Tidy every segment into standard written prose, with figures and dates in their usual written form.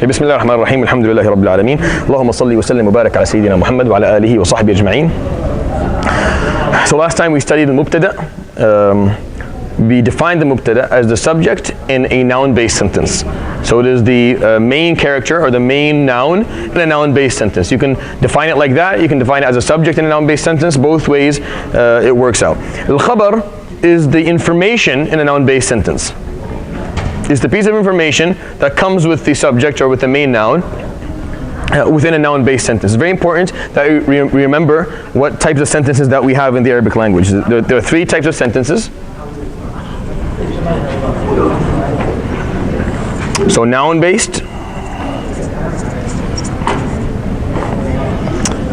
بسم الله الرحمن الرحيم الحمد لله رب العالمين اللهم صل وسلم وبارك على سيدنا محمد وعلى آله وصحبه أجمعين. So last time we studied the mubtada. We defined the mubtada as the subject in a noun-based sentence. So it is the main character or the main noun in a noun-based sentence. You can define it like that. You can define it as a subject in a noun-based sentence. Both ways it works out. Al-khabar is the information in a noun-based sentence. It's the piece of information that comes with the subject or with the main noun within a noun-based sentence. It's very important that we remember what types of sentences that we have in the Arabic language. There are three types of sentences. So noun-based,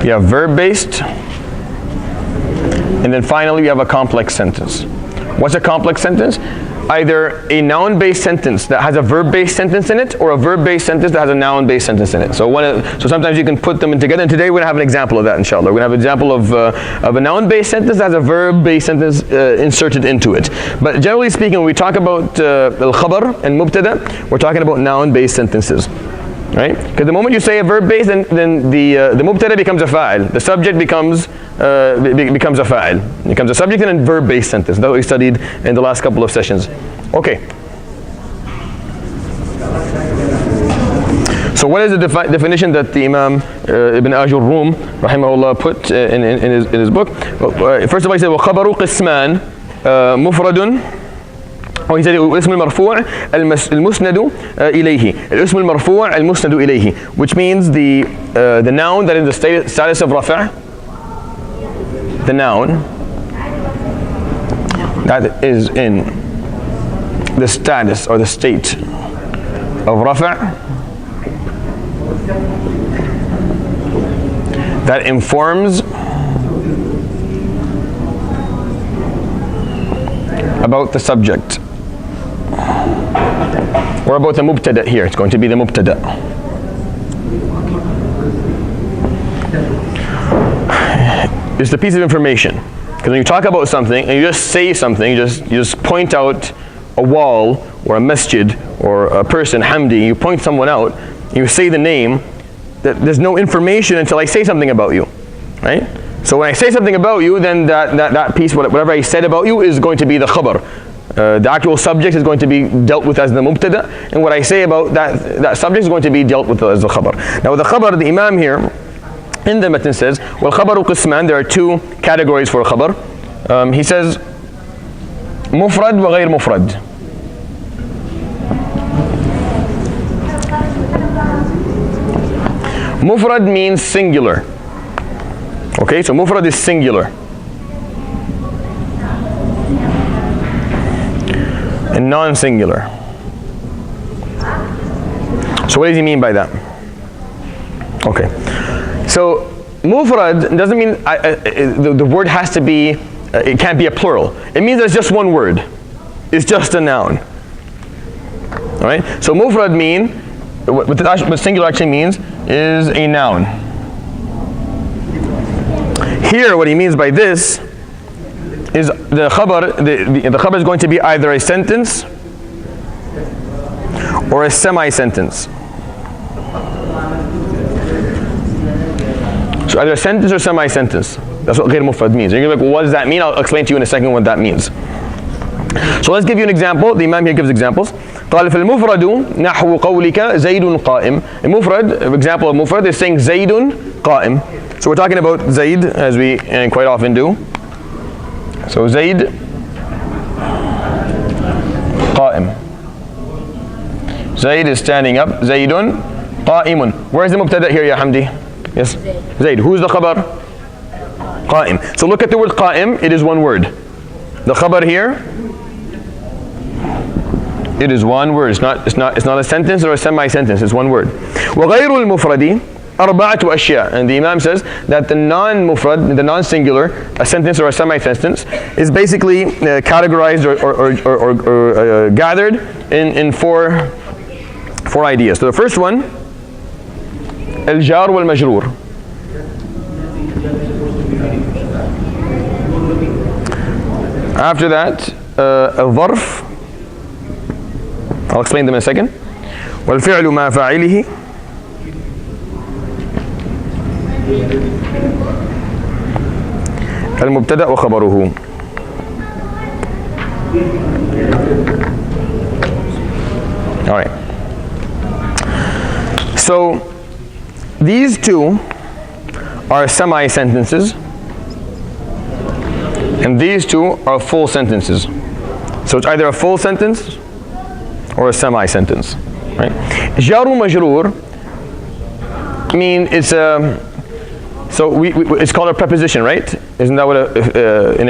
you have verb-based, and then finally we have a complex sentence. What's a complex sentence? Either a noun-based sentence that has a verb-based sentence in it, or a verb-based sentence that has a noun-based sentence in it. So sometimes you can put them in together, and today we're going to have an example of that, inshallah. We're going to have an example of a noun-based sentence that has a verb-based sentence inserted into it. But generally speaking, when we talk about al-khabar and mubtada, we're talking about noun-based sentences. Right? Because the moment you say a verb-based, then the mubtada becomes a fa'il. The subject becomes a fa'il. It becomes a subject in a verb-based sentence. That's what we studied in the last couple of sessions. Okay. So what is the definition that the Imam Ibn Alajurroomiyyah rahimahullah put in his book? First of all, he said وَخَبَرُ قِسْمَانِ مُفْرَدٌ. Oh, he said الاسم المرفوع المسند إليه. الاسم المرفوع المسند إليه, which means the noun that is the status of rafa', the noun that is in the status or the state of rafa' that informs about the subject, or about the mubtada here. It's going to be the mubtada. It's the piece of information. Because when you talk about something and you just say something, you just point out a wall or a masjid or a person, Hamdi, you point someone out, you say the name, there's no information until I say something about you, right? So when I say something about you, then that piece, whatever I said about you, is going to be the khabar. The actual subject is going to be dealt with as the mubtada, and what I say about that subject is going to be dealt with as the khabar. Now the khabar, the Imam here in the matan says, well, khabaru qisman, there are two categories for a khabar. He says, mufrad wa ghayr mufrad. Mufrad means singular. Okay, so mufrad is singular. And non-singular. So what does he mean by that? Okay, so mufrad doesn't mean the word has to be, it can't be a plural. It means there's just one word. It's just a noun. Alright, so mufrad what singular actually means is a noun. Here what he means by this is the khabar, the khabar is going to be either a sentence or a semi-sentence. So either a sentence or semi-sentence. That's what غير مفرد means. You're going to be like, well, what does that mean? I'll explain to you in a second what that means. So let's give you an example. The Imam here gives examples. قال فالمفرد نحو قولك زيد قائم. A mufrad, example of mufrad is saying زيد قائم. So we're talking about Zayd, as we quite often do. So Zayd قائم. Zayd is standing up. Zaydun قائم. Where is the mubtada here, ya Hamdi? Yes? Zayd. Who's the khabar? قائم. So look at the word قائم. It is one word. The khabar here, it is one word. It's not a sentence or a semi-sentence. It's one word. وغير المفرد أربعة أشياء. And the Imam says that the non-mufrad, the non-singular, a sentence or a semi-sentence, is basically categorized or gathered in four ideas. So the first one, الجار والمجرور. After that, الظرف. I'll explain them in a second. والفعل مع فاعله المبتدأ وخبره. All right. So these two are semi-sentences, and these two are full sentences. So it's either a full sentence or a semi-sentence, right? Jar majroor mean it's a, so it's called a preposition, right? Isn't that what in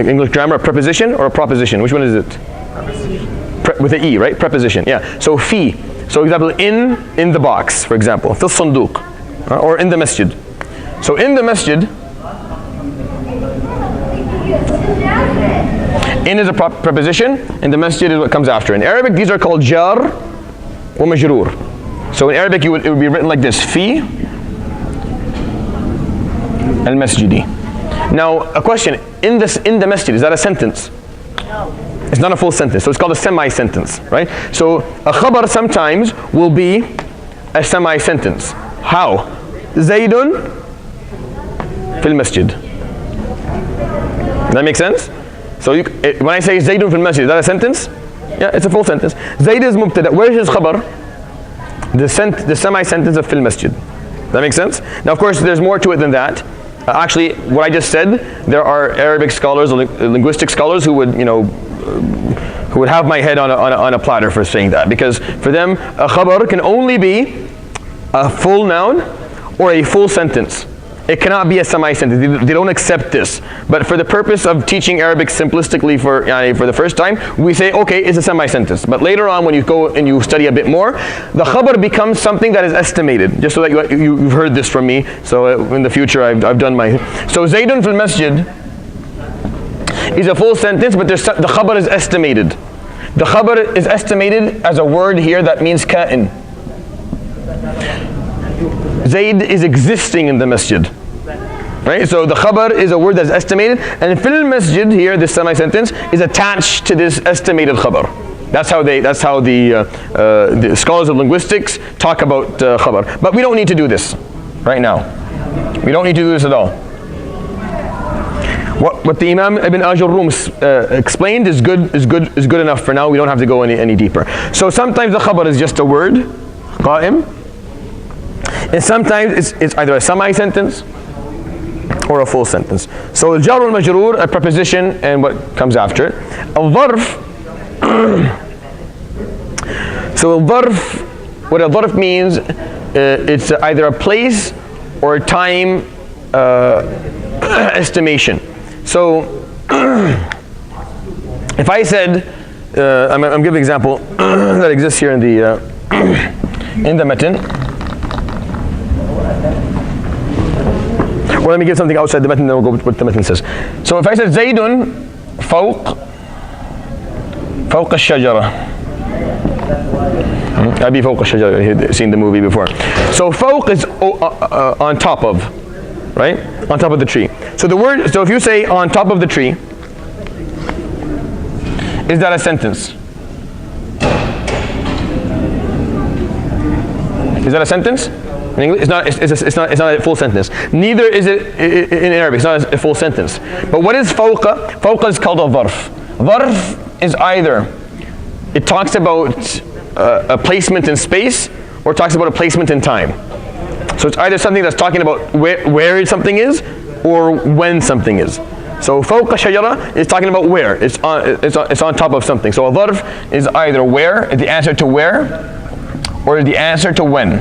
English grammar, a preposition or a proposition? Which one is it? With an E, right? Preposition, yeah. So fi, so example, in the box, for example, fil sanduq, or in the masjid. So in the masjid, in is a preposition, and the masjid is what comes after. In Arabic, these are called jar or majroor. So in Arabic, it would be written like this: fi al-masjidi. Now, a question: in the masjid, is that a sentence? No. It's not a full sentence, so it's called a semi-sentence, right? So a khabar sometimes will be a semi-sentence. How? Zaydun fil masjid. Does that make sense? So when I say Zaydun fil masjid, is that a sentence? Yeah, it's a full sentence. Zayd is mubtada. Where is his khabar? The semi-sentence of fil masjid. Does that make sense? Now, of course, there's more to it than that. Actually, what I just said, there are Arabic scholars, linguistic scholars who would, who would have my head on a platter for saying that, because for them a khabar can only be a full noun or a full sentence. It cannot be a semi-sentence. They don't accept this. But for the purpose of teaching Arabic simplistically for the first time, we say, okay, it's a semi-sentence. But later on, when you go and you study a bit more, the khabar becomes something that is estimated. Just so that you've heard this from me. So in the future, I've done my. So Zaydun fil masjid is a full sentence, but the khabar is estimated. The khabar is estimated as a word here that means ka'in. Zayd is existing in the masjid. Right? So the khabar is a word that's estimated, and fil masjid here, this semi-sentence, is attached to this estimated khabar. That's how the scholars of linguistics talk about khabar. But we don't need to do this right now. We don't need to do this at all. What the Imam Ibn Alajurroomiyyah explained is good enough for now. We don't have to go any deeper. So sometimes the khabar is just a word, qa'im, and sometimes it's either a semi-sentence or a full sentence. So al-jar wal-majroor, a preposition, and what comes after it. Al-dharf. So al-dharf, what al-dharf means, it's either a place or a time estimation. So if I said, I'm giving an example that exists here in the matan. Well, let me get something outside the matan, then we'll go with what the matan says. So if I said Zaydun فوق الشجرة. Abi فوق الشجرة, you've seen the movie before. So فوق is on top of, right? On top of the tree. So the word, so if you say on top of the tree, is that a sentence? Is that a sentence? In English, it's not a full sentence. Neither is it in Arabic. It's not a full sentence. But what is fawqa? Fawqa is called a dharf. Dharf is either, it talks about a placement in space, or it talks about a placement in time. So it's either something that's talking about where something is, or when something is. So fawqa shajara is talking about where. It's on top of something. So a dharf is either where, the answer to where, or the answer to when.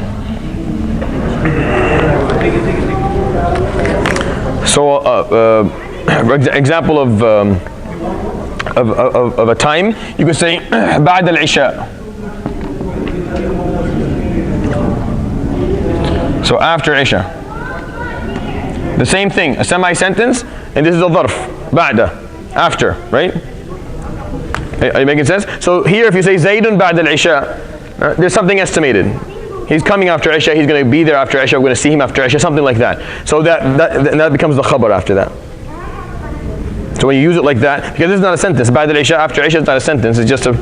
So, example of a time, you could say بعد العشاء. So after Isha. The same thing, a semi-sentence, and this is a dharf, بعد, after, right? Are you making sense? So here, if you say Zaydun بعد العشاء, there's something estimated. He's coming after Isha, he's going to be there after Isha, we're going to see him after Isha, something like that. So that becomes the khabar after that. So when you use it like that, because this is not a sentence, بعد العشاء, after Isha is not a sentence, it's just a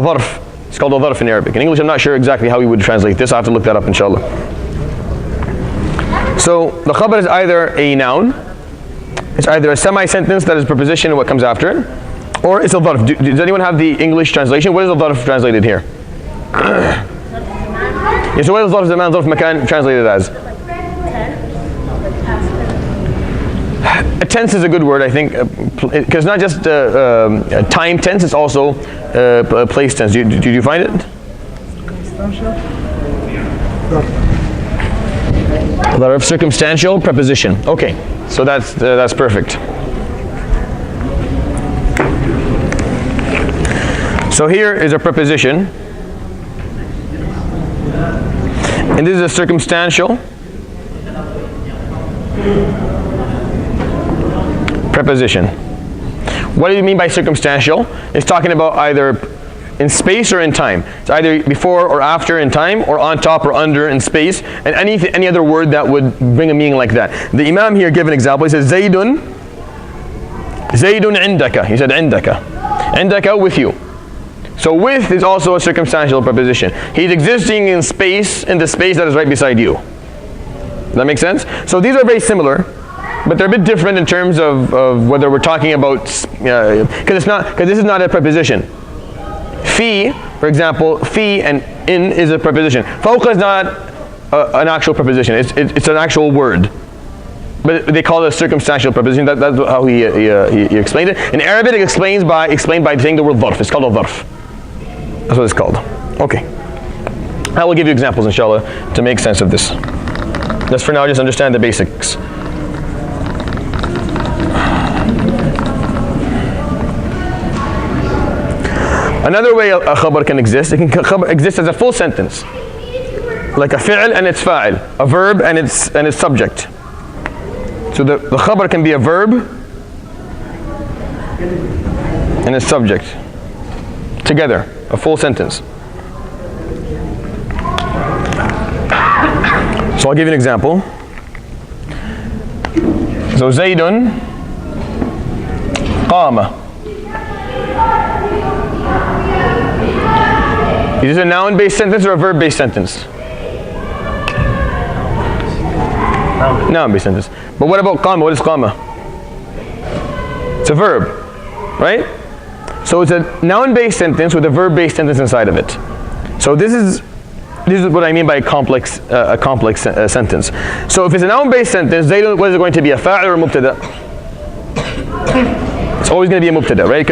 dharf. It's called al-dharf in Arabic. In English, I'm not sure exactly how we would translate this. I have to look that up, inshallah. So the khabar is either a noun, it's either a semi-sentence that is preposition and what comes after it, or it's al-dharf. Does anyone have the English translation? What is al-dharf translated here? Yeah, so what is al-dharf zaman, al-dharf makan translated as? A tense is a good word, I think, because not just time tense, it's also place tense. Did you find it? A lot of circumstantial preposition. Okay, so that's perfect. So here is a preposition, and this is a circumstantial preposition. What do you mean by circumstantial? It's talking about either in space or in time. It's either before or after in time, or on top or under in space, and any other word that would bring a meaning like that. The Imam here gave an example. He says, Zaydun indaka. He said, indaka with you. So with is also a circumstantial preposition. He's existing in space, in the space that is right beside you. Does that make sense? So these are very similar, but they're a bit different in terms of whether we're talking about, because this is not a preposition. Fi, for example, fi and in is a preposition. Fawqa is not an actual preposition. It's an actual word, but they call it a circumstantial preposition. That's how he explained it. In Arabic, it's explained by saying the word dharf. It's called a dharf. That's what it's called. Okay. I will give you examples, inshallah, to make sense of this. Just for now, just understand the basics. Another way a khabar can exist, it can exist as a full sentence, like a fi'l and its fa'il, a verb and its subject. So the khabar can be a verb and its subject together, a full sentence. So I'll give you an example. So Zaydun qama. Is this a noun-based sentence or a verb-based sentence? Noun-based sentence. But what about qama? What is qama? It's a verb, right? So it's a noun-based sentence with a verb-based sentence inside of it. So this is what I mean by a complex sentence. So if it's a noun-based sentence, what is it going to be, a fa'il or a mubtada? It's always going to be a mubtada, right?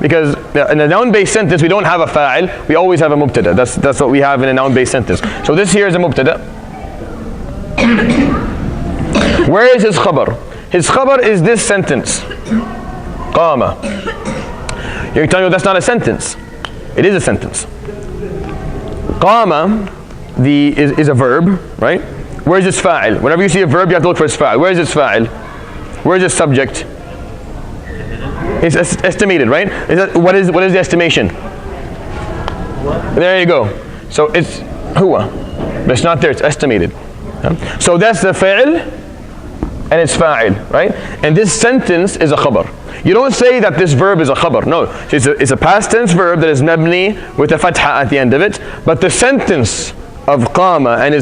Because in a noun-based sentence, we don't have a fa'il, we always have a mubtada. That's what we have in a noun-based sentence. So this here is a mubtada. Where is his khabar? His khabar is this sentence. Qama. You're telling me that's not a sentence. It is a sentence. Qama is a verb, right? Where is its fa'il? Whenever you see a verb, you have to look for its fa'il. Where is its fa'il? Where is its subject? It's estimated, right? What is the estimation? There you go. So it's huwa, but it's not there. It's estimated. So that's the fa'il and it's fa'il, right? And this sentence is a khabar. You don't say that this verb is a khabar. No, it's a past tense verb that is mabni with a fatha at the end of it. But the sentence of qama and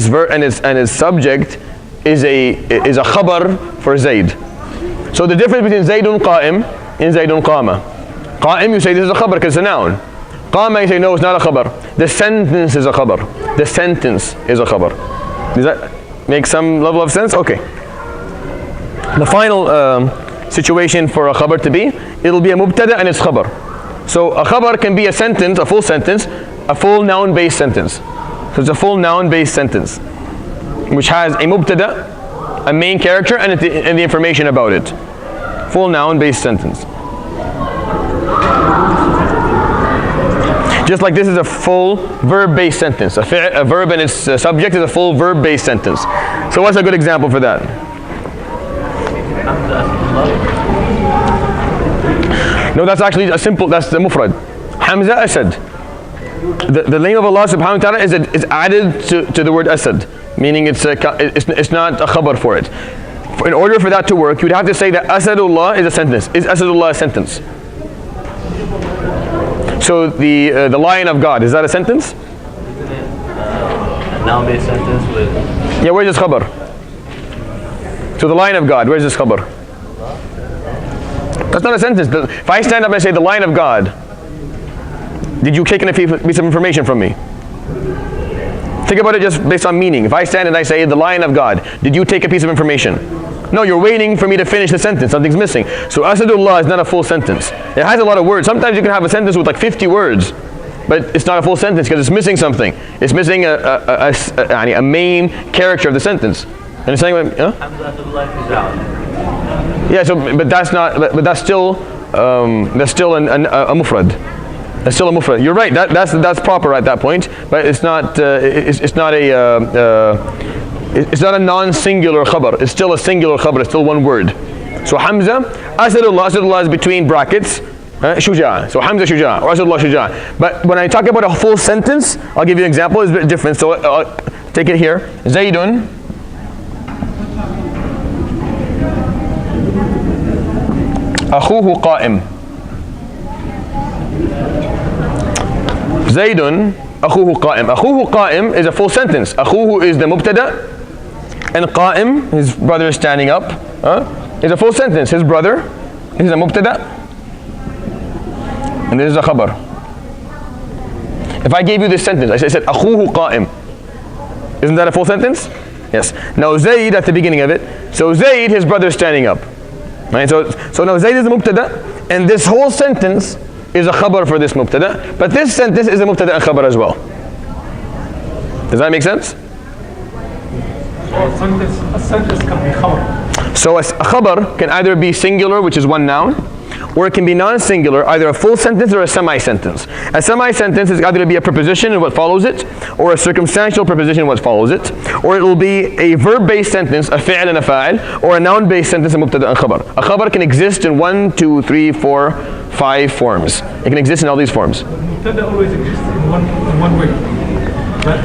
its subject is a khabar for Zayd. So the difference between Zaydun qa'im and Zaydun qama. Qa'im, you say this is a khabar because it's a noun. Qama, you say no, it's not a khabar. The sentence is a khabar. The sentence is a khabar. Does that make some level of sense? Okay. The final situation for a khabar to be, it'll be a mubtada and it's khabar. So a khabar can be a sentence, a full sentence, a full noun-based sentence. So it's a full noun-based sentence, which has a mubtada, a main character, and the information about it. Full noun-based sentence. Just like this is a full verb-based sentence. A verb and its subject is a full verb-based sentence. So what's a good example for that? No, that's actually that's the mufrad. Hamza Asad. The name of Allah subhanahu wa ta'ala is added to the word Asad, meaning it's not a khabar for it. In order for that to work, you would have to say that Asadullah is a sentence. Is Asadullah a sentence? So the lion of God, is that a sentence? Noun-based sentence with... Yeah, where's this khabar? So the lion of God, where's this khabar? That's not a sentence. If I stand up and say the lion of God, did you take a piece of information from me? Think about it just based on meaning. If I stand and I say the lion of God, did you take a piece of information? No, you're waiting for me to finish the sentence. Something's missing. So Asadullah is not a full sentence. It has a lot of words. Sometimes you can have a sentence with like 50 words, but it's not a full sentence because it's missing something. It's missing a main character of the sentence. Understand what? Huh? Yeah. So, but that's not. But that's still a mufrad. That's still a mufrad. You're right. That's proper at that point. But it's not. It's not a non-singular khabar. It's still a singular khabar. It's still one word. So Hamza, Asadullah is between brackets. Shuja'. So Hamza Shuja' or Asadullah Shuja'. But when I talk about a full sentence, I'll give you an example. It's a bit different. So I'll take it here. Zaydun akhuhu qa'im. Zaydun akhuhu qa'im. Akhuhu qa'im is a full sentence. Akhuhu is the mubtada, and qa'im, his brother is standing up, is a full sentence. His brother is a mubtada, and this is a khabar. If I gave you this sentence, I said akhuhu qa'im, isn't that a full sentence? Yes. Now Zayd at the beginning of it. So Zayd, his brother is standing up. Right? So now Zayd is the mubtada, and this whole sentence is a khabar for this mubtada, but this sentence is a mubtada and khabar as well. Does that make sense? So a sentence can be khabar. So a khabar can either be singular, which is one noun, or it can be non-singular, either a full sentence or a semi-sentence. A semi-sentence is either to be a preposition in what follows it, or a circumstantial preposition in what follows it, or it will be a verb-based sentence, a fi'l and a fa'il, or a noun-based sentence, a mubtada and khabar. A khabar can exist in 1, 2, 3, 4, 5 forms. It can exist in all these forms. Mubtada always exists in one way. But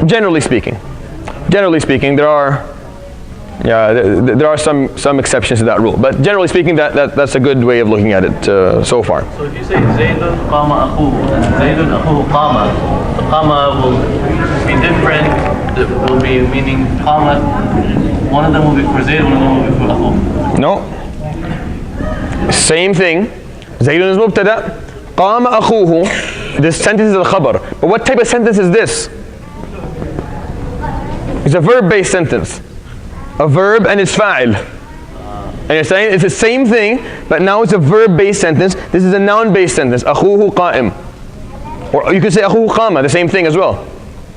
Generally speaking, there are some exceptions to that rule, but generally speaking, that's a good way of looking at it so far. So if you say Zaydun qama akhuhu and Zaydun akhuhu qama, the qama will be different. It will be meaning qama. One of them will be for Zayd, one of them will be for akhuhu. No. Same thing. Zaydun is mubtada. Qama akhuhu. This sentence is a khabar. But what type of sentence is this? It's a verb-based sentence. A verb and its fa'il. And you're saying it's the same thing, but now it's a verb-based sentence. This is a noun-based sentence. Akhuhu qa'im. Or you could say akhuhu qama, the same thing as well.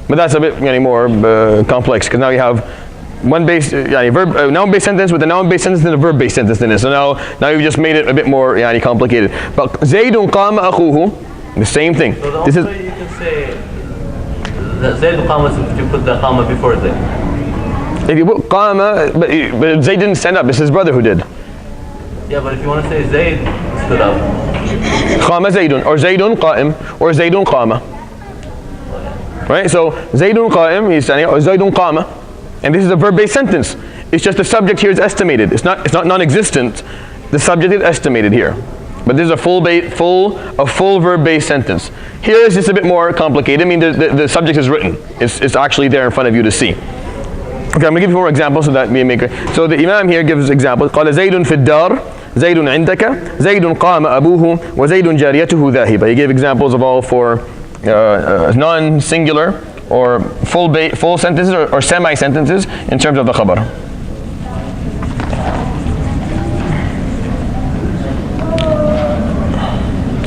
But that's a bit more complex, because now you have one noun-based sentence with a noun-based sentence and a verb-based sentence in it. So now you've just made it a bit more complicated. But Zaydun qama akhuhu, the same thing. So you can say that Zayd qama if you put the qama before Zayd. If you put qama, but Zayd didn't stand up, it's his brother who did. Yeah, but if you want to say Zayd stood up. Qama Zaydun, or Zaydun qa'im, or Zaydun qama. Right? So Zaydun qa'im, he's standing up, or Zaydun qama. And this is a verb-based sentence. It's just the subject here is estimated. It's not non-existent. The subject is estimated here. But this is a full verb-based sentence. Here it's just a bit more complicated. I mean, the subject is written. It's actually there in front of you to see. Okay, I'm going to give you more examples so that we make it. So the Imam here gives examples. قال زيد في الدار زيد عندك زيد قام أبوه وزيد جاريته ذاهبة. He gave examples of all four non-singular or full sentences or semi-sentences in terms of the khabar.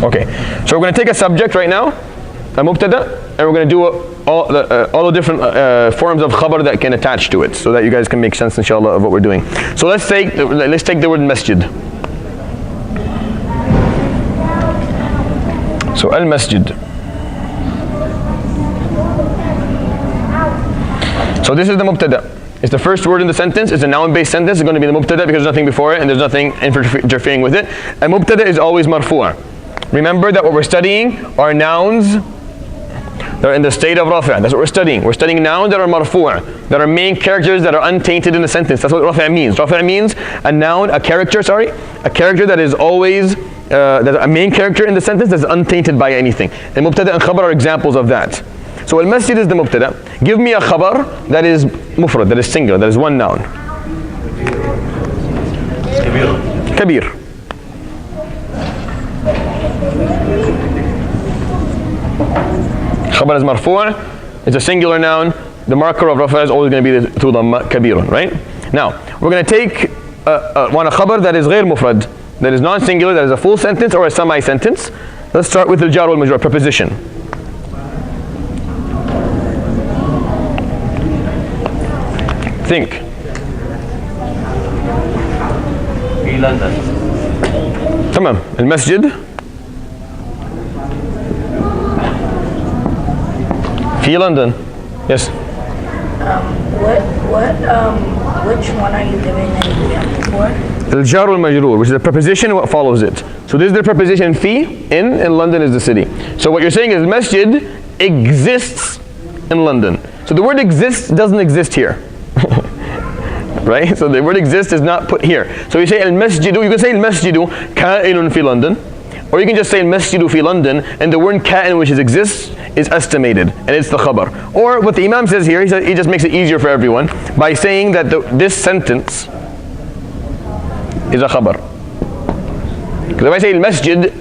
Okay, so we're going to take a subject right now, a mubtada, and we're going to do all the different forms of khabar that can attach to it, so that you guys can make sense, inshallah, of what we're doing. So let's take the word masjid. So al-masjid. So this is the mubtada. It's the first word in the sentence. It's a noun-based sentence. It's going to be the mubtada because there's nothing before it and there's nothing interfering with it. And mubtada is always marfu'. Remember that what we're studying are nouns that are in the state of rafi'. That's what we're studying. We're studying nouns that are marfu', that are main characters that are untainted in the sentence. That's what rafi' means. Rafi' means a noun, a character that is always there's a main character in the sentence that's untainted by anything. And mubtada and khabar are examples of that. So al-masjid is the mubtada. Give me a khabar that is mufrad, that is singular, that is one noun. Kabir. Khabar is marfu', it's a singular noun. The marker of rafa is always going to be through dhamma, kabirun, right? Now, we're going to take one khabar that is غير mufrad, that is non-singular, that is a full sentence or a semi-sentence. Let's start with al-jar wal majrur, preposition. Think. في لندن. تمام. المسجد في London. Yes. Which one are you giving an example for? الجار والمجرور, which is a preposition and what follows it. So this is the preposition fi, in, and London is the city. So what you're saying is masjid exists in London. So the word exists doesn't exist here. Right? So the word exists is not put here. So you say al-masjidu, you can say al-masjidu ka'inun fi London, or you can just say al-masjidu fi London, and the word ka'in, which exists, is estimated, and it's the khabar. Or what the Imam says here, he just makes it easier for everyone by saying that this sentence is a khabar. Because if I say al-masjid,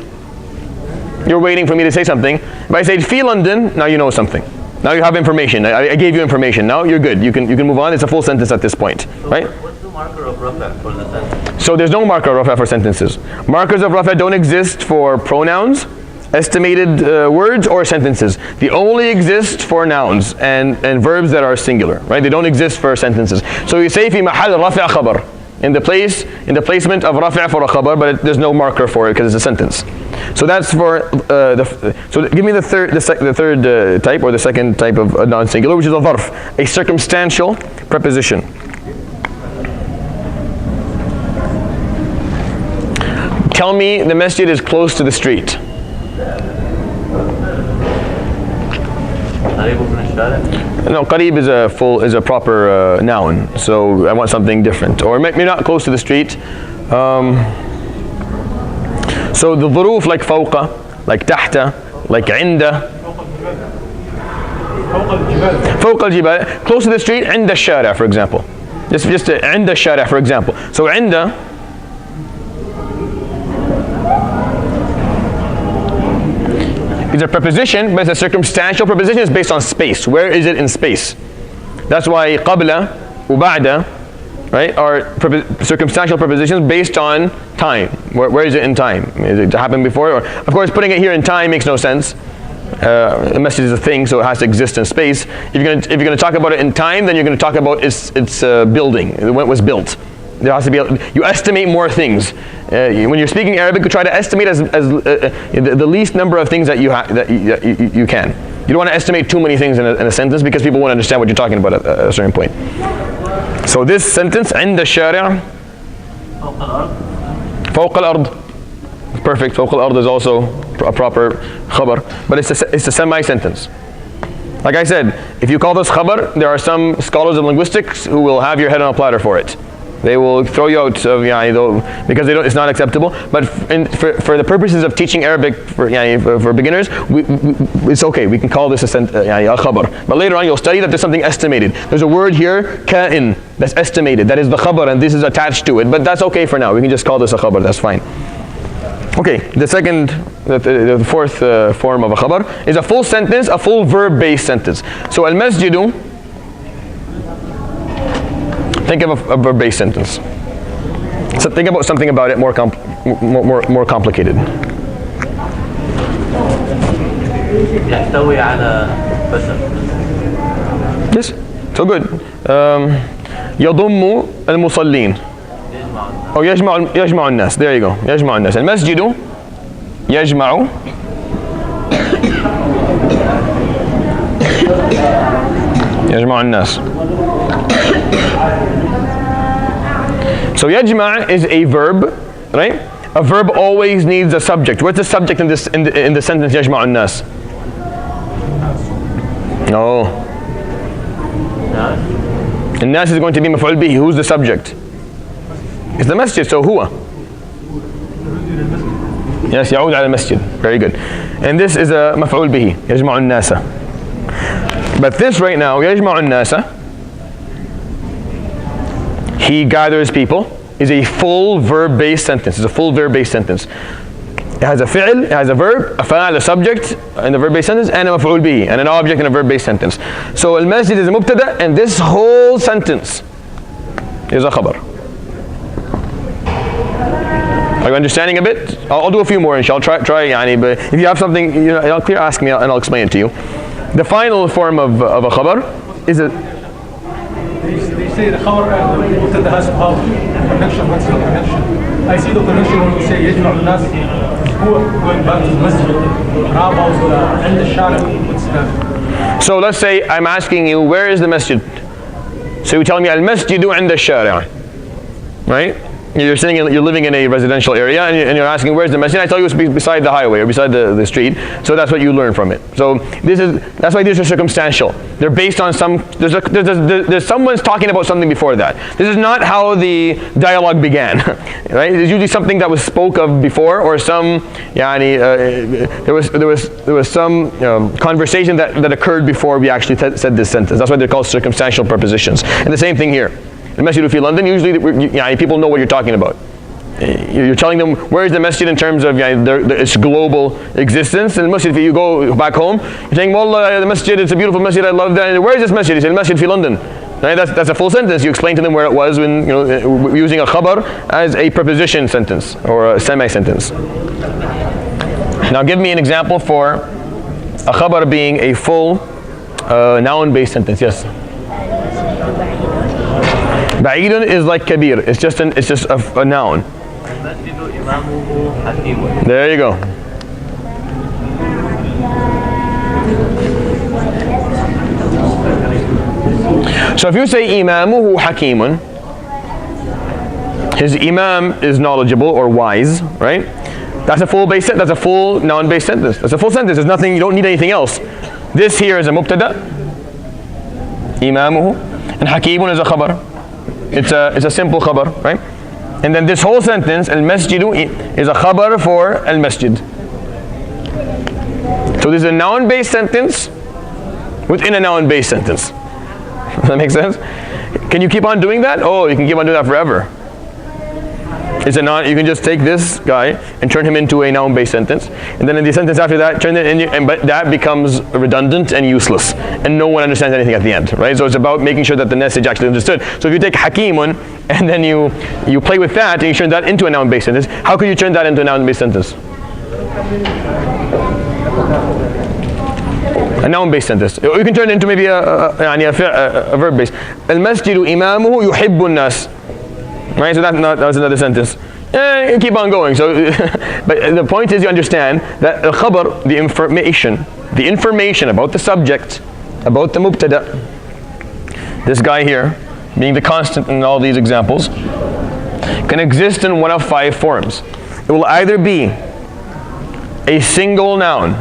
you're waiting for me to say something. If I say fi London, now you know something. Now you have information. I gave you information. Now you're good. You can move on. It's a full sentence at this point, right? What's the marker of rafa for the sentence? So there's no marker of rafa for sentences. Markers of rafa don't exist for pronouns, estimated words, or sentences. They only exist for nouns and verbs that are singular, right? They don't exist for sentences. So you say fi mahal rafa khabar, in the placement of rafa for a khabar, but there's no marker for it because it's a sentence. So that's for so give me the third type, or the second type of non-singular, which is a dharf, a circumstantial preposition. Tell me the masjid is close to the street. No, qarib is a proper noun. So I want something different, or maybe not close to the street. So the dhuruf, like fawqa, like tahta, like inda. فوق الجبال, close to the street, عند الشارع, for example. Just عند الشارع, for example. So عند is a preposition, but it's a circumstantial preposition. It's based on space. Where is it in space? That's why qabla, uba'da, right, are circumstantial prepositions based on time. Where is it in time? Is it to happen before? Or, of course, putting it here in time makes no sense. A message is a thing, so it has to exist in space. If you're going to talk about it in time, then you're going to talk about its building, when it was built. There has to be you estimate more things. When you're speaking Arabic, you try to estimate as the least number of things that you can. You don't want to estimate too many things in a sentence, because people won't understand what you're talking about at a certain point. So this sentence, عند الشارع فوق الأرض. Perfect. فوق الأرض is also a proper khabar, but it's a semi-sentence. Like I said, if you call this khabar, there are some scholars of linguistics who will have your head on a platter for it. They will throw you out of because it's not acceptable. But for the purposes of teaching Arabic for beginners, it's okay. We can call this a khabar. But later on, you'll study that there's something estimated. There's a word here, ka'in, that's estimated. That is the khabar, and this is attached to it. But that's okay for now. We can just call this a khabar. That's fine. Okay. The fourth form of a khabar is a full sentence, a full verb-based sentence. So al-masjidu. Think of a verb-based sentence. So think about something about it more complicated. يحتوي على بشر. Yes, so good. يضم المصلين. أو يجمع الناس. There you go. يجمع الناس. المسجد يجمع الناس. So yajma' is a verb, right? A verb always needs a subject. What's the subject in the sentence yajma' an-nas? No. An-nas is going to be maf'ul bihi. Who's the subject? It's the masjid, so huwa. Yes, يعود على المسجد. Very good. And this is a مفعول به. يجمع الناس. But this right now, يجمع الناس, he gathers people, is a full verb-based sentence. It's a full verb-based sentence. It has a fi'l, it has a verb, a fa'al, a subject in the verb-based sentence, and a maf'ul bihi, and an object in a verb-based sentence. So al-masjid is a mubtada, and this whole sentence is a khabar. Are you understanding a bit? I'll do a few more inshallah. Try yani, but if you have something clear, ask me and I'll explain it to you. The final form of a khabar is a... They say the khabar mubtada has power, connection, what's the connection? I see the connection when we say يجمع الناس, going back to the masjid, Rabba's and the shara, what's that? So let's say I'm asking you, where is the masjid? So you tell me al-masjidu 'inda ash-shari', right? You're living in a residential area and you're asking where's the masjid. I tell you it's beside the highway or beside the street. So that's what you learn from it. So that's why these are circumstantial. They're based on there's someone's talking about something before that. This is not how the dialogue began, right? It's usually something that was spoke of before, or some there was some conversation that occurred before we actually said this sentence. That's why they're called circumstantial prepositions. And the same thing here. The masjid fi London, usually people know what you're talking about. You're telling them where is the masjid in terms of its global existence. And the masjid, if you go back home, you're saying, well, the masjid, it's a beautiful masjid, I love that. Where is this masjid? You say, masjid fi London. Right? That's a full sentence. You explain to them where it was when using a khabar as a preposition sentence or a semi-sentence. Now give me an example for a khabar being a full noun-based sentence. Yes. Ba'idun is like kabir. It's just a noun. There you go. So if you say imamuhu hakimun, his imam is knowledgeable or wise, right? That's a full noun-based sentence. That's a full sentence. There's nothing, you don't need anything else. This here is a mubtada, imamuhu, and hakimun is a khabar. It's a simple khabar, right? And then this whole sentence, al-masjidu, is a khabar for al-masjid. So this is a noun-based sentence within a noun-based sentence. Does that make sense? Can you keep on doing that? Oh, you can keep on doing that forever. It's a noun. You can just take this guy and turn him into a noun-based sentence, and then in the sentence after that, turn it in, but that becomes redundant and useless, and no one understands anything at the end, right? So it's about making sure that the message actually understood. So if you take hakimun and then you play with that and you turn that into a noun-based sentence, how could you turn that into a noun-based sentence? A noun-based sentence. You can turn it into maybe a verb-based. Al-masjidu imamuhu yuhibbu an-nas. Right, so that was another sentence. Keep on going. So, but the point is, you understand that al-khabar, the information about the subject, about the mubtada, this guy here, being the constant in all these examples, can exist in one of 5 forms. It will either be a single noun,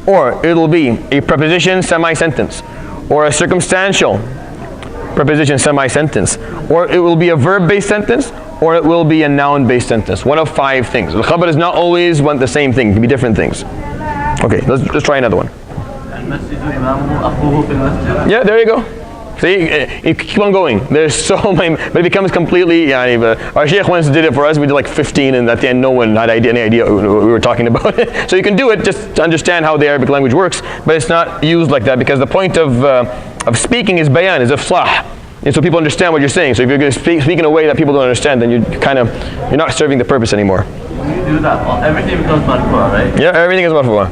or it'll be a preposition semi-sentence, or a circumstantial preposition semi-sentence, or it will be a verb-based sentence, or it will be a noun-based sentence. One of 5 things. The khabar is not always the same thing. It can be different things. Okay, let's try another one. Yeah, there you go. See, you keep on going. There's so many, but it becomes completely. Our sheikh once did it for us. We did like 15, and at the end, no one had any idea what we were talking about. So you can do it just to understand how the Arabic language works, but it's not used like that because the point of speaking is bayan, is ifsah, and so people understand what you're saying. So if you're going to speak in a way that people don't understand, then you're not serving the purpose anymore. When you do that, everything becomes marfu'a, right? Yeah, everything is marfu'a.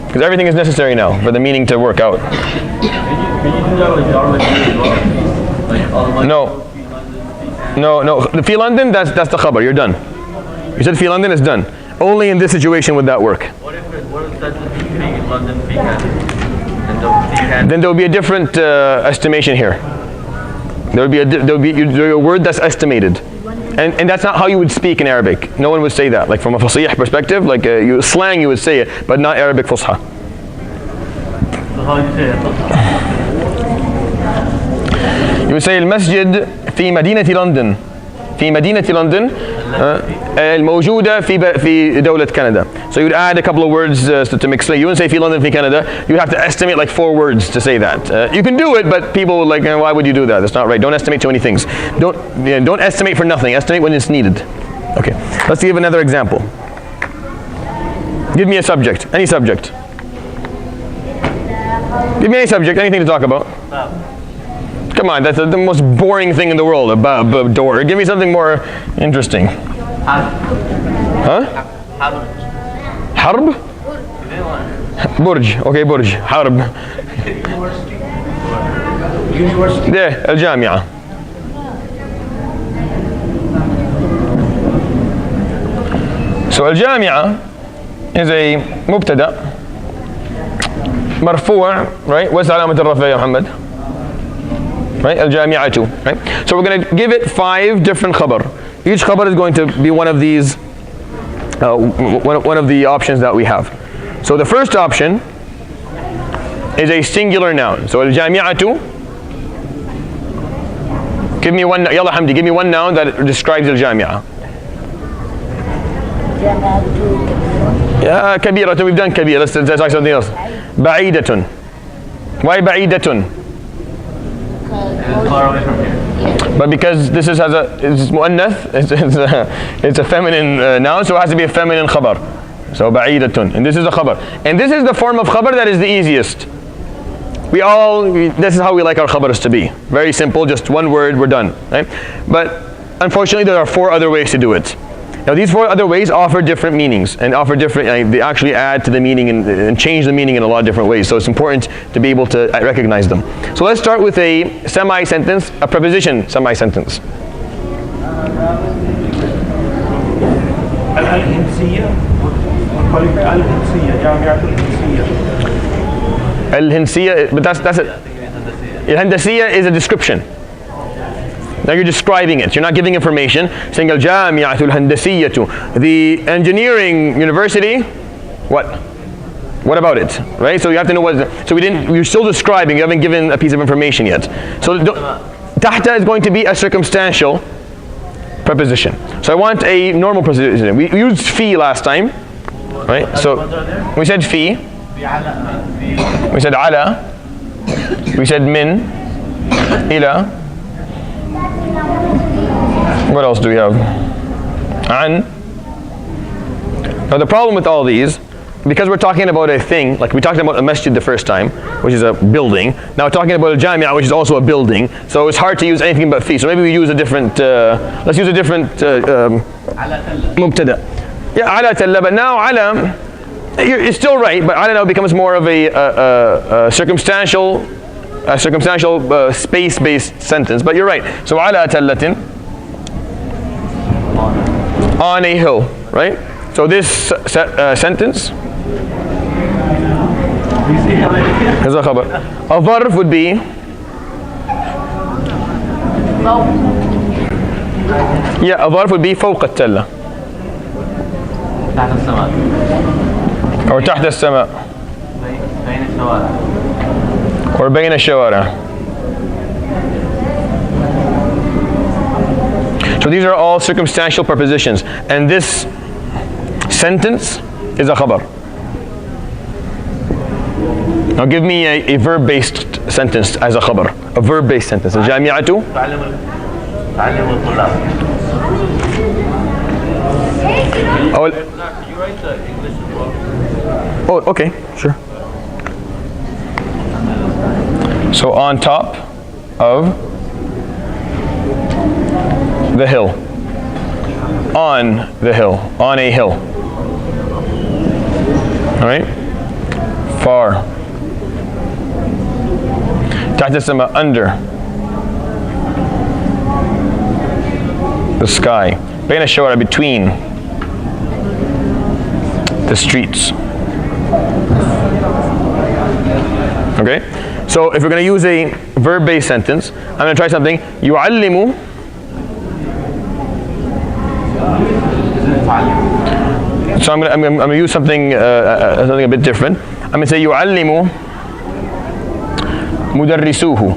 Because everything is necessary now for the meaning to work out. Can you do that like Darwin as well? No. The fi London, that's the khabar. You're done. You said fi London is done. Only in this situation would that work. What if that's the thing in London fi can? Then there will be a different estimation here. There will be a word that's estimated. And that's not how you would speak in Arabic. No one would say that. Like from a fasih perspective, like slang you would say it, but not Arabic fusha. So how do you say it? You would say al-masjid fi madinati London. في مدينة لندن الموجودة في دولة كندا. So you'd add a couple of words to explain. You wouldn't say في London في Canada. You'd have to estimate like 4 words to say that. You can do it, but people would like, why would you do that? That's not right. Don't estimate too many things. Don't estimate for nothing. Estimate when it's needed. Okay. Let's give another example. Give me a subject. Any subject. Give me any subject. Anything to talk about. Come on, that's the most boring thing in the world, a door. Give me something more interesting. Huh? Harb? Burj. Okay, Burj. Harb. University. Yeah, الجامعة. So الجامعة is a مبتدأ مرفوع, right? What's علامة الرفع يا محمد? Right, الجامعة, right? So we're going to give it 5 different khabar. Each khabar is going to be one of these, one of the options that we have. So the first option is a singular noun. So الجامعة, give me one, يلا حمدي, give me one noun that describes الجامعة. Yeah, كبيرة, we've done كبيرة. Let's talk something else. بعيدة. Why بعيدة? Far away from here. But because this has it's mu'annath, it's a feminine noun, so it has to be a feminine khabar. So ba'idatun, and this is a khabar. And this is the form of khabar that is the easiest. This is how we like our khabars to be. Very simple, just one word, we're done. Right? But unfortunately there are 4 other ways to do it. Now these 4 other ways offer different meanings and offer different, they actually add to the meaning and change the meaning in a lot of different ways. So it's important to be able to recognize them. So let's start with a semi-sentence, a preposition semi-sentence. Al-Hinsiyya, but that's it. Al-Handasiyya is a description. Now you're describing it. You're not giving information. Saying al-Jami'atul Handasiyyatu, the engineering university. What about it? Right? So you have to know what. So you're still describing. You haven't given a piece of information yet. So tahta is going to be a circumstantial preposition. So I want a normal preposition. We used fi last time, right? So we said fi. We said ala. We said min. Ila. What else do we have? An. Now the problem with all these, because we're talking about a thing, like we talked about a masjid the first time, which is a building. Now we're talking about a jami'ah, which is also a building. So it's hard to use anything but fi. So maybe we use a different, let's use a different mubtada. Yeah, ala talla, but now ala, it's still right, but ala now becomes more of a circumstantial space-based sentence. But you're right. So ala tallatin, on a hill, right? So this sentence is a khabar. A dharf would be a dharf would be فوق التلة تحت السماء or تحت السماء بين الشوارع or بين الشوارع. So these are all circumstantial prepositions, and this sentence is a khabar. Now give me a verb-based sentence as a khabar. A verb-based sentence. Al-Jami'atu. You write the English as well. Oh, okay, sure. So on top of the hill. On the hill. On a hill. Alright? Far. تحت السماء, under the sky. بين الشوارع, between the streets. Okay? So if we're going to use a verb-based sentence, I'm going to try something. يعلم. So I'm going to use something a bit different. I'm going to say يعلم مدرسوه.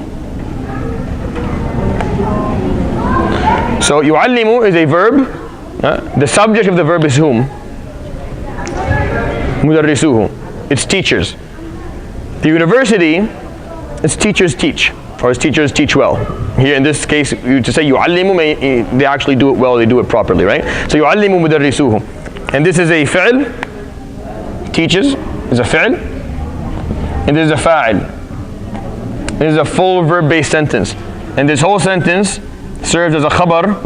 So يعلم is a verb. The subject of the verb is whom? مدرسوه. It's teachers. The university, its teachers teach, or its teachers teach well. Here in this case, to say يعلم, they actually do it well, they do it properly, right? So يعلم مدرسوه. And this is a fi'l, teaches, is a fi'l. And this is a fa'il. This is a full verb-based sentence. And this whole sentence serves as a khabar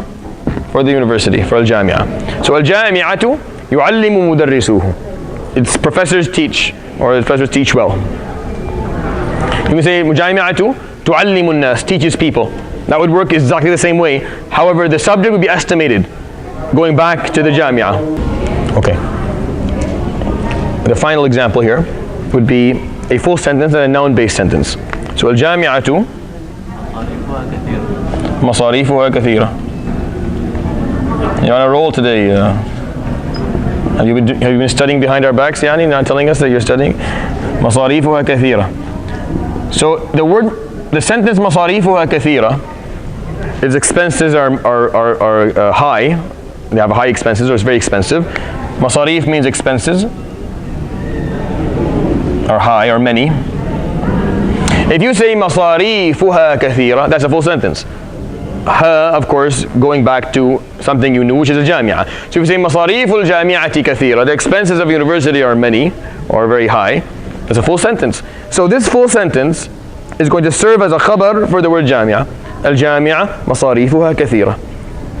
for the university, for al-jami'ah. So al-jami'atu yu'allimu mudarrisuhu. Its professors teach, or the professors teach well. You can say al-jami'atu tu'allimu an-nas, teaches people. That would work exactly the same way. However, the subject would be estimated, going back to the jami'ah. Okay. The final example here would be a full sentence and a noun-based sentence. So al-jami'atu مصاريفها كثيرة. You're on a roll today. Have you been studying behind our backs, Yani? Not telling us that you're studying? مصاريفها كثيرة. So the sentence مصاريفها كثيرة, its expenses are high. They have high expenses, or it's very expensive. مصاريف means expenses are high or many. If you say مصاريفها كثيرة, that's a full sentence. Ha, of course, going back to something you knew, which is a jami'ah. So if you say مصاريف الجامعة كثيرة, the expenses of university are many or very high, that's a full sentence. So this full sentence is going to serve as a khabar for the word jami'ah. الجامعة مصاريفها كثيرة.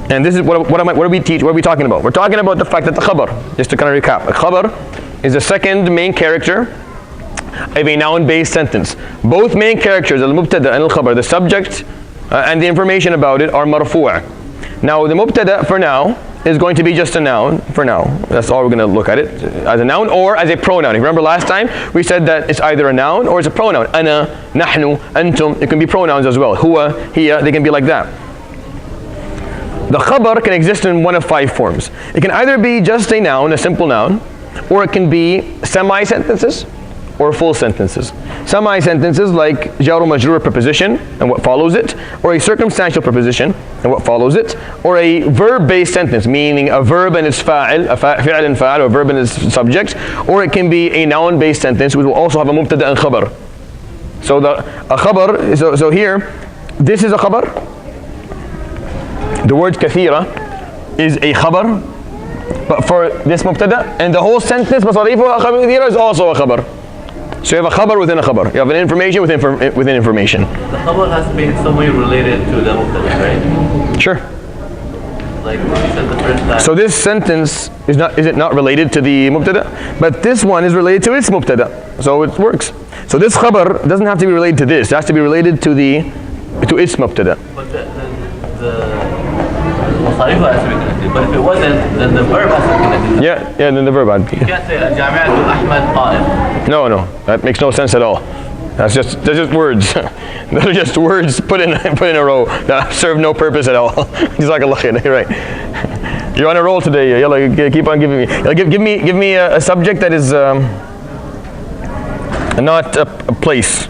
And this is what are we talking about? We're talking about the fact that the khabar, just to kind of recap, a khabar is the second main character of a noun-based sentence. Both main characters, al-mubtada and al-khabar, the subject and the information about it, are marfu'. Now the mubtada for now is going to be just a noun for now. That's all we're going to look at it, as a noun or as a pronoun. If you remember last time, we said that it's either a noun or it's a pronoun. Ana, nahnu, antum. It can be pronouns as well. Huwa, hiya, they can be like that. The khabar can exist in one of 5 forms. It can either be just a noun, a simple noun, or it can be semi-sentences or full sentences. Semi-sentences like jar majrur preposition and what follows it, or a circumstantial preposition and what follows it, or a verb-based sentence, meaning a verb and its fa'il, fi'l and fa'il, or a verb and its subject, or it can be a noun-based sentence which will also have a mubtada and khabar. So a khabar, so here, this is a khabar. The word kathira is a khabar, but for this mubtada, and the whole sentence مصاريفها كثيرة is also a khabar. So you have a khabar within a khabar. You have an information within information. The khabar has to be in some way related to the mubtada, right? Sure. Like you said the first time. So this sentence is it not related to the mubtada? But this one is related to its mubtada. So it works. So this khabar doesn't have to be related to this. It has to be related to its mubtada. But the مصاريفها has to be connected. But if it wasn't, then the verb has to be connected. Yeah, then the verb had to be. You can't say الجامعة أحمد قائم. No, that makes no sense at all. They're just words. Those are just words put in a row that serve no purpose at all. Jazakallah khair. You're right. You're on a roll today. Yalla, keep on giving me. Give me a subject that is not a place.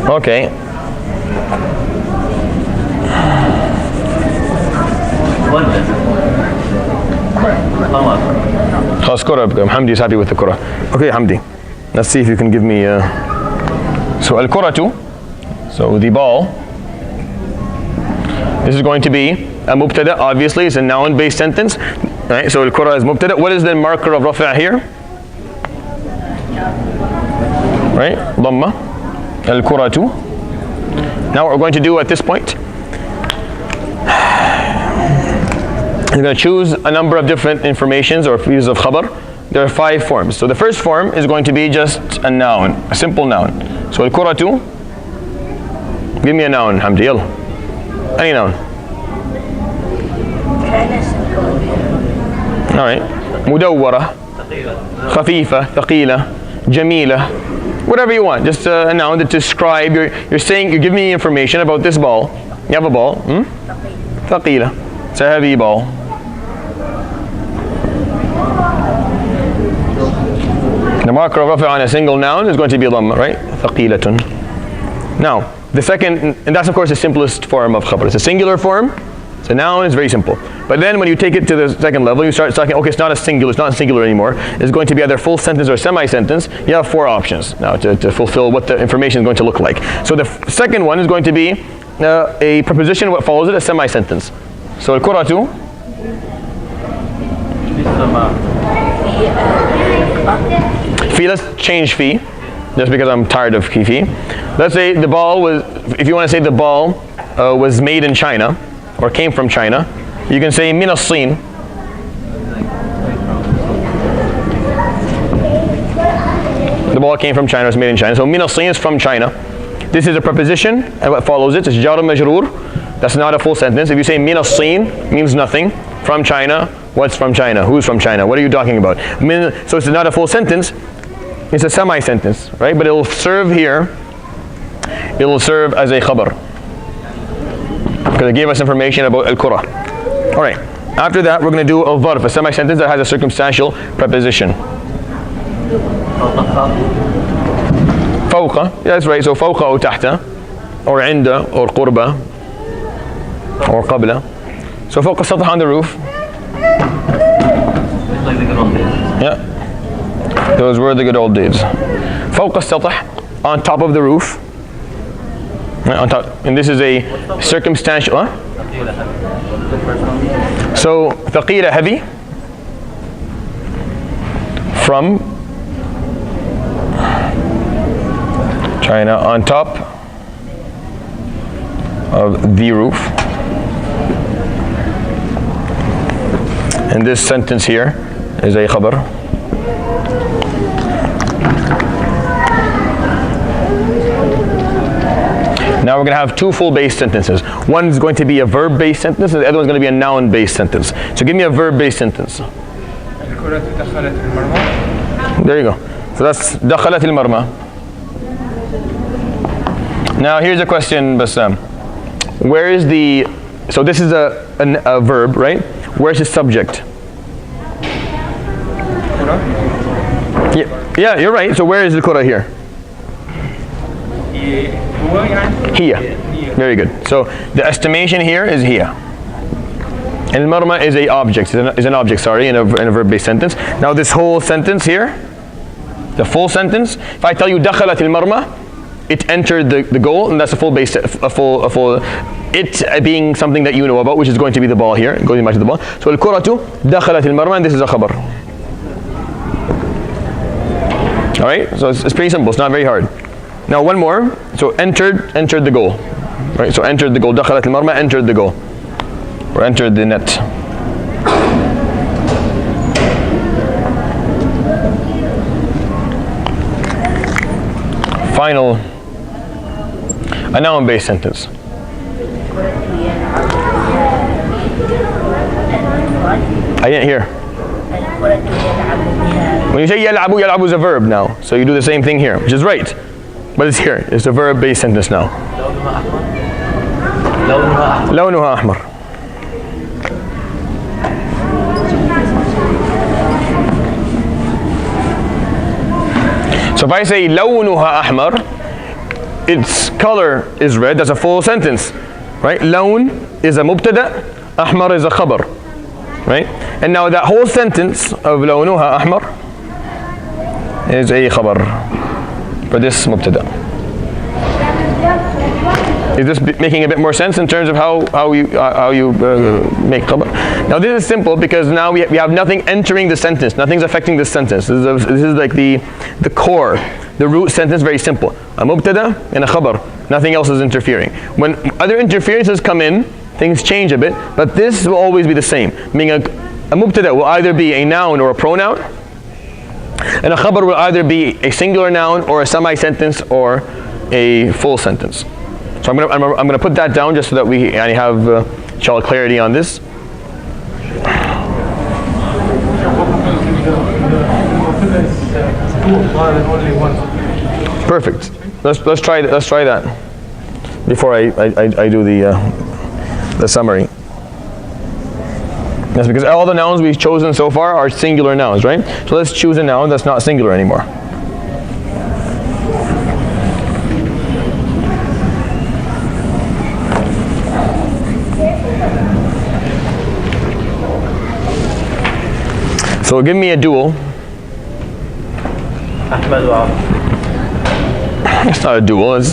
Okay. خلاص كرة. Hamdi is happy with the Qur'an. Okay, Hamdi. Let's see if you can give me. So al-Quratu, so the ball. This is going to be a mubtada. Obviously, it's a noun-based sentence. Right? So al-Qura is mubtada. What is the marker of rafa' here? Right? Dhamma. Al-Quratu. Now what we're going to do at this point, you're going to choose a number of different informations or views of khabar. There are 5 forms. So the first form is going to be just a noun, a simple noun. So al-Quratu, give me a noun, Hamdi, yalla. Any noun. Alright. Mudawwara, khafifa, thaqila, jamila. Whatever you want, just a noun to describe. You're saying, you're giving me information about this ball. You have a ball. Thaqila. It's a heavy ball. The marker of rafa' on a single noun is going to be dhamma, right? Thaqilatun. Now, The second, and that's of course the simplest form of khabar. It's a singular form. It's a noun. It's very simple. But then when you take it to the second level, you start talking. Okay, it's not a singular. It's not singular anymore. It's going to be either full sentence or semi-sentence. You have 4 options now to fulfill what the information is going to look like. So the second one is going to be a preposition. What follows it? A semi-sentence. So al-quratu. Fi. Let's change fi, just because I'm tired of fi. Let's say the ball was. If you want to say the ball was made in China, or came from China, you can say min as-Sin. The ball came from China, was made in China. So min as-Sin is from China. This is a preposition, and what follows it is jar majroor. That's not a full sentence. If you say min as-Sin, means nothing. From China, what's from China? Who's from China? What are you talking about? So it's not a full sentence. It's a semi-sentence, right? But it will serve here. It will serve as a khabar, because it gave us information about al-qura. All right. After that, we're going to do al-dharf, a semi-sentence that has a circumstantial preposition. Fawqa. Yeah, that's right. So fawqa or tahta, or inda, or qurba, or qabla. So fawqa as-satah, on the roof. It's like the good old days. Yeah. Those were the good old days. Fawqa as-satah, on top of the roof. Right, on top, and this is a circumstantial. Huh? So thaqila, heavy, from China, on top of the roof. And this sentence here is a khabar. Now we're going to have 2 full-based sentences. One is going to be a verb-based sentence, and the other one is going to be a noun-based sentence. So give me a verb-based sentence. There you go. So that's dakhalat al-marma. Now here's a question, Bassam. Where is the, so this is a verb, right? Where's the subject? Yeah, you're right. So where is the qura here? Here. Very good. So the estimation here is here. And al-marma is a object. Is an object. Sorry, in a verb-based sentence. Now this whole sentence here, the full sentence. If I tell you dakhalat al-marma, it entered the goal, and that's a full base, a full. It being something that you know about, which is going to be the ball here, going back to the ball. So al-quratu dakhalat al-marma, and this is a khabar. All right. So it's pretty simple. It's not very hard. Now one more. So entered the goal. Right. So entered the goal. Dakhalat al-marma, entered the goal, or entered the net. Final, a noun-based sentence. I didn't hear. When you say yal'abu, yal'abu is a verb now. So you do the same thing here, which is right. But it's here. It's a verb-based sentence now. لونها أحمر. So if I say لونها أحمر, its color is red. That's a full sentence, right? لون is a mubtada, أحمر is a khabar, right? And now that whole sentence of لونها أحمر is a khabar for this mubtada. Is this making a bit more sense in terms of how you make khabar? Now this is simple because now we have nothing entering the sentence. Nothing's affecting this sentence. This is like the core, the root sentence. Very simple. A mubtada and a khabar. Nothing else is interfering. When other interferences come in, things change a bit. But this will always be the same. Meaning a mubtada will either be a noun or a pronoun, and a khabar will either be a singular noun or a semi-sentence or a full sentence. So I'm gonna put that down just so that we have inshallah clarity on this. Perfect. Let's try that before I do the summary. That's because all the nouns we've chosen so far are singular nouns, right? So let's choose a noun that's not singular anymore. So give me a dual. أحمد وعبد. It's not a dual.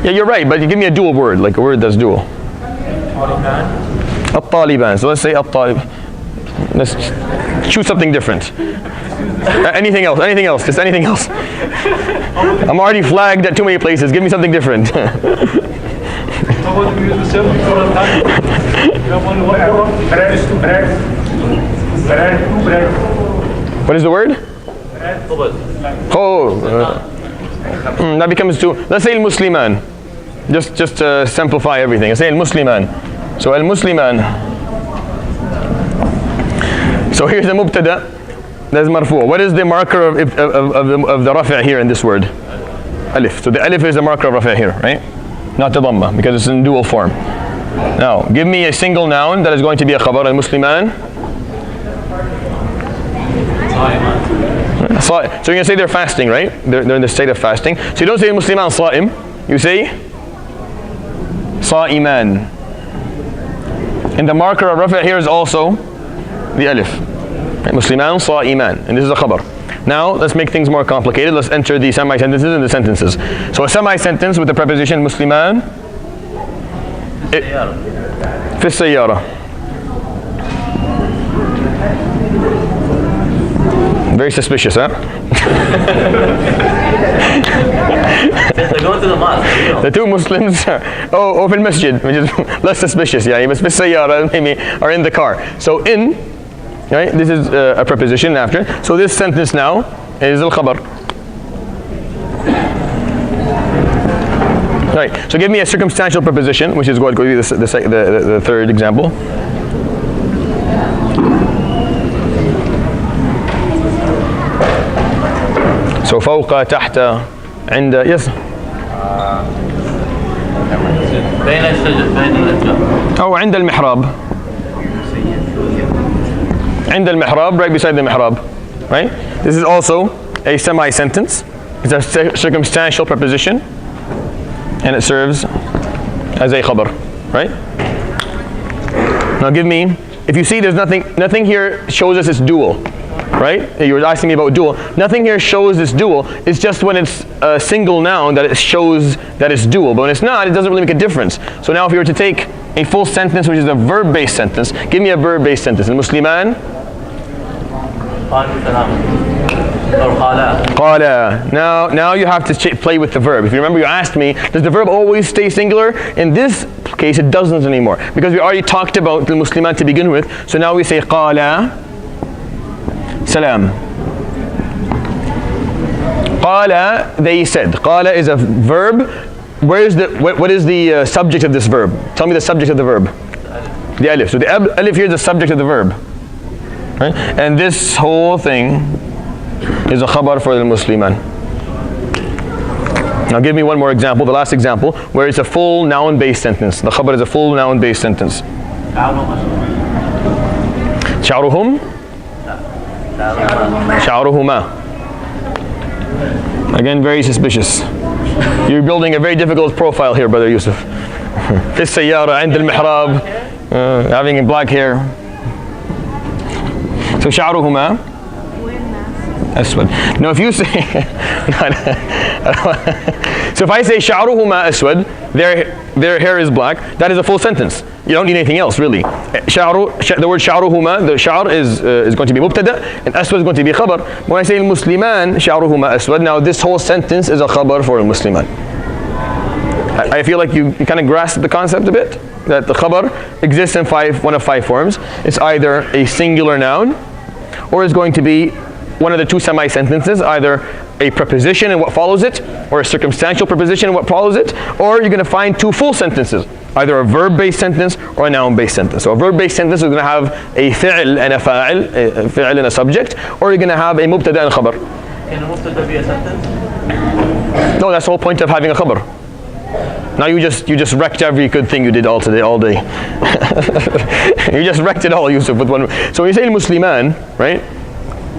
Yeah, you're right, but you give me a dual word, like a word that's dual. At-Taliban. So let's say At-Talib. Let's choose something different. Anything else? Anything else? Just anything else. I'm already flagged at too many places. Give me something different. What is the word? That becomes two. Let's say al-Musliman. Just to simplify everything. Let's say al-Musliman. So al-Musliman. So here's the mubtada. That's marfu'. What is the marker of the rafi' here in this word? Alif. So the alif is the marker of rafi' here, right? Not the dhamma, because it's in dual form. Now, give me a single noun that is going to be a khabar. Al-Musliman. So you're going to say they're fasting, right? They're in the state of fasting. So you don't say Musliman sa'im. You say sa'iman. And the marker of rafi' here is also the alif. Right? Musliman sa'iman. And this is a khabar. Now let's make things more complicated. Let's enter the semi-sentences and the sentences. So a semi-sentence with the preposition Musliman fi sayyara. Very suspicious, huh? They're going to the mosque. The two Muslims في المسجد, which is less suspicious. Yeah, في السيارة maybe are in the car. So in, right? This is a preposition after. So this sentence now is al-khabar. Right. So give me a circumstantial preposition, which is what going to be the third example. So فوق تحت عند yes. بين الأشجار. أو عند المحراب. عند المحراب, right beside the mihrab, right? This is also a semi-sentence. It's a circumstantial preposition, and it serves as a khabar, right? Now give me, if you see there's nothing here shows us it's dual, right? You were asking me about dual. Nothing here shows it's dual. It's just when it's a single noun that it shows that it's dual. But when it's not, it doesn't really make a difference. So now if you were to take a full sentence, which is a verb-based sentence, give me a verb-based sentence. Al-Musliman qala. Now you have to play with the verb. If you remember, you asked me, does the verb always stay singular? In this case, it doesn't anymore, because we already talked about the Musliman to begin with. So now we say qala salam. Qala, they said. Qala is a verb. What is the subject of this verb? Tell me the subject of the verb. The alif. So the alif here is the subject of the verb. Right? And this whole thing is a khabar for the Musliman. Now give me one more example, the last example, where it's a full noun-based sentence. The khabar is a full noun-based sentence. Sha'ruhum? Sha'ruhuma. Again, very suspicious. You're building a very difficult profile here, Brother Yusuf. في السيارة عند المحراب, having black hair. So شعرهما أسود. No, if you say so if I say شعرهما أسود, their hair is black, that is a full sentence. You don't need anything else really. The word شعرهما, the شعر is going to be mubtada, and أسود is going to be khabar. When I say المسلمان شعرهما أسود, now this whole sentence is a khabar for المسلمان. I feel like you kind of grasp the concept a bit, that the khabar exists in one of five forms. It's either a singular noun, or it's going to be one of the two semi-sentences, either a preposition and what follows it, or a circumstantial preposition and what follows it, or you're going to find two full sentences, either a verb-based sentence or a noun-based sentence. So a verb-based sentence is going to have a fi'l and a fa'il, a fi'l and a subject, or you're going to have a mubtada and khabar. Can a mubtada be a sentence? No, that's the whole point of having a khabar. Now you just wrecked every good thing you did all day. You just wrecked it all, Yusuf, with one. So when you say Musliman, right?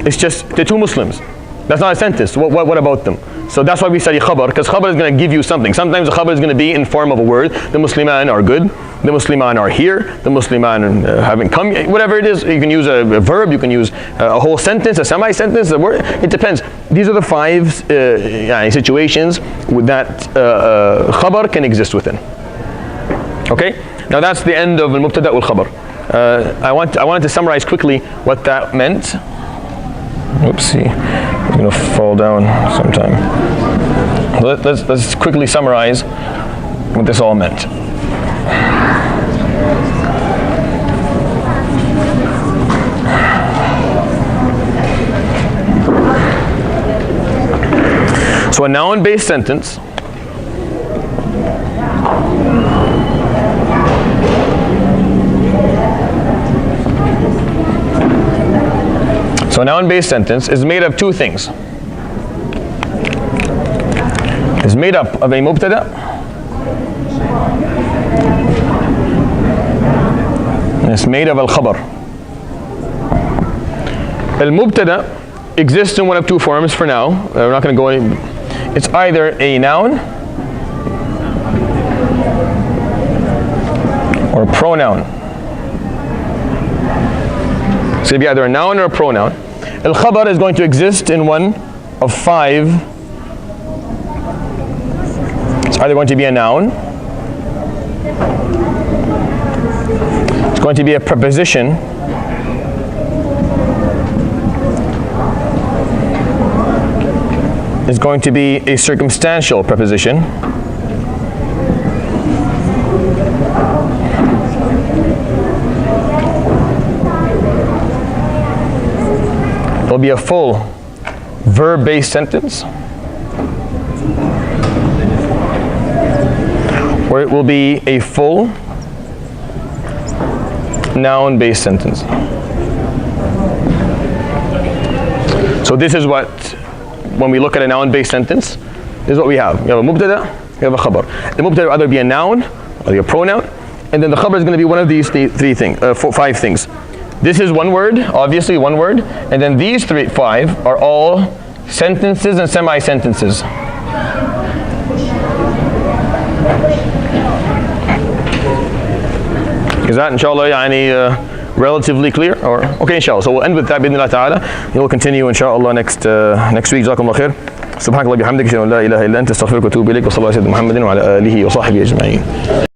It's just the two Muslims. That's not a sentence. What about them? So that's why we study khabar, because khabar is going to give you something. Sometimes the khabar is going to be in form of a word. The Musliman are good. The Musliman are here. The Musliman haven't come yet. Whatever it is, you can use a verb, you can use a whole sentence, a semi-sentence, a word. It depends. These are the 5 situations that khabar can exist within. Okay? Now that's the end of al-mubtada wal-khabar. I wanted to summarize quickly what that meant. Oopsie, I'm going to fall down sometime. Let's quickly summarize what this all meant. So a noun-based sentence a noun-based sentence is made of 2 things. It's made up of a mubtada and it's made of al-khabar. Al-mubtada exists in one of 2 forms for now. We're not going to go any. It's either a noun or a pronoun. It's going to be either a noun or a pronoun. Al-khabar is going to exist in one of 5. It's either going to be a noun, it's going to be a preposition, it's going to be a circumstantial preposition, it'll be a full verb-based sentence, or it will be a full noun-based sentence. So this is what, when we look at a noun-based sentence, this is what we have. You have a mubtada, you have a khabar. The mubtada will either be a noun or a pronoun, and then the khabar is going to be one of these 5 things. This is one word, obviously one word, and then these 5 are all sentences and semi-sentences. Is that inshallah relatively clear? Or okay, inshallah. So we'll end with that باذن الله تعالى. We'll continue inshallah next week. جزاكم الله خير. سبحانك اللهم وبحمدك اشهد ان لا اله الا انت استغفرك واتوب اليك وصلى الله على سيدنا محمد وعلى اله وصحبه اجمعين.